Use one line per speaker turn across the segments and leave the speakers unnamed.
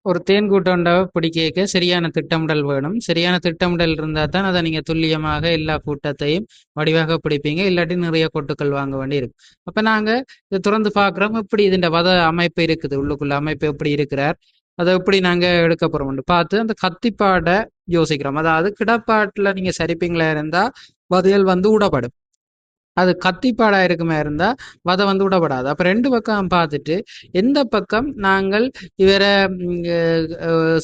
ஒரு தேன் கூட்டொண்ட பிடிக்க சரியான திட்டமிடல் வேணும். சரியான திட்டமிடல் இருந்தா தான் அதை நீங்க துல்லியமாக எல்லா கூட்டத்தையும் வடிவாக பிடிப்பீங்க. இல்லாட்டி நிறைய கொட்டுக்கள் வாங்க வேண்டி இருக்கு. அப்ப நாங்க இதை திறந்து பார்க்குறோம், எப்படி இதுன்ற வத அமைப்பு இருக்குது, உள்ளுக்குள்ள அமைப்பு எப்படி இருக்கிறார், அதை எப்படி நாங்க எடுக்க போறோம் பார்த்து அந்த கத்திப்பாட யோசிக்கிறோம். அதாவது கிடப்பாட்டுல நீங்க சரிப்பீங்களா இருந்தா வதையல் வந்து விடப்படும். அது கத்திப்பாடா இருக்குமே இருந்தா வதை வந்து விடப்படாது. அப்ப ரெண்டு பக்கம் பார்த்துட்டு எந்த பக்கம் நாங்கள் இவரை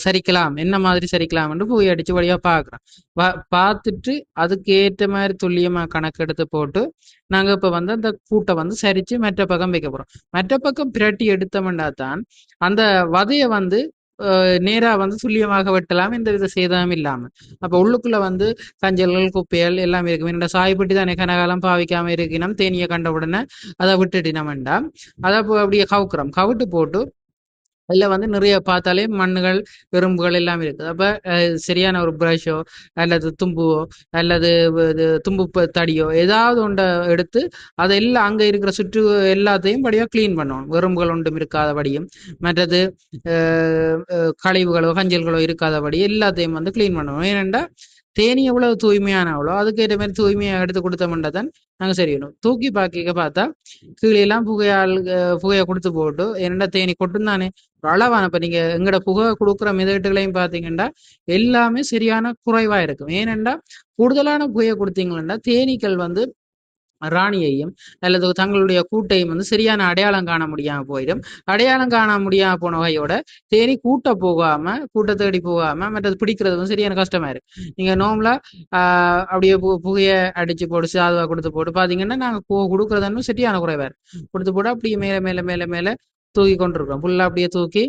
சரிக்கலாம், என்ன மாதிரி சரிக்கலாம்னு போய் அடிச்சு வழியா பார்க்குறோம். பார்த்துட்டு அதுக்கு ஏற்ற மாதிரி துல்லியமா கணக்கெடுத்து போட்டு நாங்க இப்ப வந்து அந்த கூட்டை வந்து சரிச்சு மற்ற பக்கம் வைக்க போறோம். மற்ற பக்கம் பிரட்டி எடுத்தோம்னா தான் அந்த வதைய வந்து நேரா வந்து துல்லியமாக வெட்டலாம், எந்த வித சேதமும் இல்லாம. அப்ப உள்ளுக்குள்ள வந்து கஞ்சல்கள் குப்பைகள் எல்லாம் இருக்கும். என்னோட சாய்பட்டி தானே கனகாலம் பாவிக்காம இருக்கணும், தேனியை கண்ட உடனே அதை விட்டுட்டினம் வேண்டாம். அதை அப்படியே கவுக்குறோம், கவிட்டு போட்டு அதுல வந்து நிறைய பார்த்தாலே மண்ணுகள் எறும்புகள் எல்லாம் இருக்குது. அப்ப சரியான ஒரு ப்ரஷோ அல்லது தும்புவோ அல்லது தும்பு தடியோ ஏதாவது ஒன்றை எடுத்து அதை எல்லாம் அங்க இருக்கிற சுற்று எல்லாத்தையும் படியா கிளீன் பண்ணணும், எறும்புகள் ஒன்றும் இருக்காதபடியும் மற்றது கழிவுகளோ கஞ்சல்களோ இருக்காதபடி எல்லாத்தையும் வந்து கிளீன் பண்ணணும். ஏனென்றா தேனி எவ்வளவு தூய்மையானவளோ அதுக்கேற்ற மாதிரி தூய்மையா எடுத்து கொடுத்தோம்னா தான் நாங்க சரியணும். தூக்கி பாக்கிக்க பார்த்தா கீழே எல்லாம் புகையை கொடுத்து போட்டு, என்னடா தேனி கொட்டும் தானே அளவான. இப்ப நீங்க எங்கட புகை கொடுக்குற மெதட்டுகளையும் பாத்தீங்கன்னா எல்லாமே சரியான குறைவா இருக்கும். ஏனென்றா கூடுதலான புகையை கொடுத்தீங்கன்னா தேனீக்கள் வந்து ராணியையும் அல்லது தங்களுடைய கூட்டையும் வந்து சரியான அடையாளம் காண முடியாம போயிடும். அடையாளம் காண முடியாம போன வகையோட தேனி கூட்ட தேடி போகாம மற்றது பிடிக்கிறது வந்து சரியான கஷ்டமா இருக்கு. நீங்க நோம்பலா அப்படியே புகைய அடிச்சு போட்டு சாதுவா கொடுத்து போட்டு பாத்தீங்கன்னா நாங்க கொடுக்கறதுன்னு சரியான குறைவா இருக்கு. கொடுத்து போட்டு அப்படியே மேல மேல மேல மேல தூக்கி கொண்டிருக்கோம். ஃபுல்லா அப்படியே தூக்கி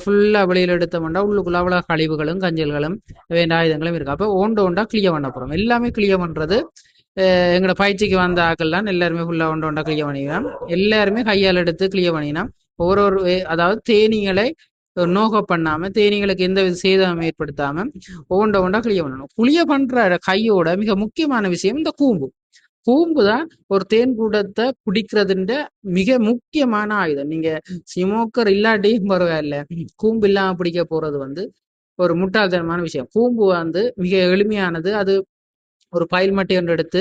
ஃபுல்லா வெளியில எடுத்தோம்னா உள்ளுக்குள்ள அவ்வளவு கழிவுகளும் கஞ்சல்களும் வேண்ட ஆயுதங்களும் இருக்கு. அப்ப ஒண்டா கிளியர் பண்ண போறோம். எல்லாமே கிளியர் பண்றது எங்களோட பயிற்சிக்கு வந்த ஆக்கள்லாம் எல்லாருமே ஃபுல்லா ஒண்டா கிளியர் பண்ணிக்கலாம். எல்லாருமே கையால் எடுத்து கிளியர் பண்ணிக்கலாம். ஒரு அதாவது தேனீகளை நோக பண்ணாம தேனீங்களுக்கு எந்த வித சேதம் ஏற்படுத்தாம ஒண்டா கிளியர் பண்ணணும். கிளியர் பண்ற கையோட மிக முக்கியமான விஷயம் இந்த கூம்பு. கூம்பு தான் ஒரு தேன் கூட்டத்தை பிடிக்கிறதுன்ற மிக முக்கியமான ஆயுதம். நீங்க சிமோக்கர் இல்லாட்டியும் பரவாயில்ல, கூம்பு இல்லாம பிடிக்க போறது வந்து ஒரு முட்டாள்தனமான விஷயம். கூம்பு வந்து மிக எளிமையானது. அது ஒரு பயில் மட்டை ஒன்று எடுத்து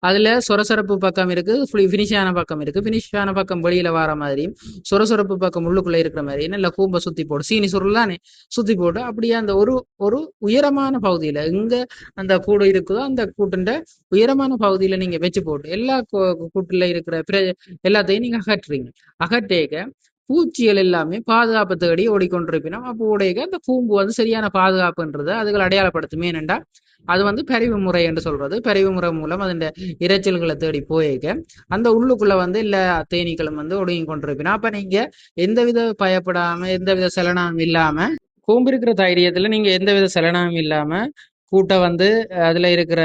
அதுல சொரசொரப்பு பக்கம் இருக்கு, பினிஷான பக்கம் இருக்கு. பினிஷான பக்கம் வெளியில வர மாதிரியும் சொரசொரப்பு பக்கம் உள்ளுக்குள்ள இருக்கிற மாதிரி நல்ல கூம்ப சுத்தி போடு, சீனி சுருளானே சுத்தி போட்டு அப்படியே அந்த ஒரு ஒரு உயரமான பகுதியில எங்க அந்த கூடு இருக்குதோ அந்த கூட்டுண்ட உயரமான பகுதியில நீங்க வச்சு போட்டு எல்லா கூட்டுல இருக்கிற எல்லாத்தையும் நீங்க அகற்றுறீங்க. அகற்றேக பூச்சிகள் எல்லாமே பாதுகாப்பு தேடி ஓடிக்கொண்டிருப்பினோம். அப்போ உடைய அந்த கூம்பு வந்து சரியான பாதுகாப்புன்றது அதுகள் அடையாளப்படுத்துமே. ஏனென்றா அது வந்து பரிவு முறை என்று சொல்றது. பரிவு முறை மூலம் அதன் இரைச்சல்களை தேடி போயிருக்க அந்த உள்ளுக்குள்ள வந்து எல்லா தேனீக்களும் வந்து ஒடுங்கி கொண்டிருப்பினா. அப்ப நீங்க எந்தவித பயப்படாம எந்தவித சலனமும் இல்லாம கூம்பு இருக்கிற தைரியத்துல நீங்க எந்தவித சலனமும் இல்லாம கூட்டை வந்து அதுல இருக்கிற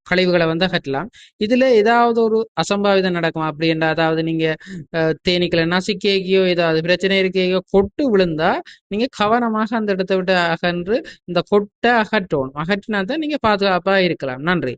கழிவுகளை வந்து அகற்றலாம். இதுல ஏதாவது ஒரு அசம்பாவிதம் நடக்கும் அப்படின்ற, அதாவது நீங்க தேனீக்களை நசிக்கையோ ஏதாவது பிரச்சனை இருக்கையோ கொட்டு விழுந்தா நீங்க கவனமாக அந்த இடத்தை விட்டு அகன்று இந்த கொட்டை அகற்றணும். அகற்றினா தான் நீங்க பாதுகாப்பா இருக்கலாம். நன்றி.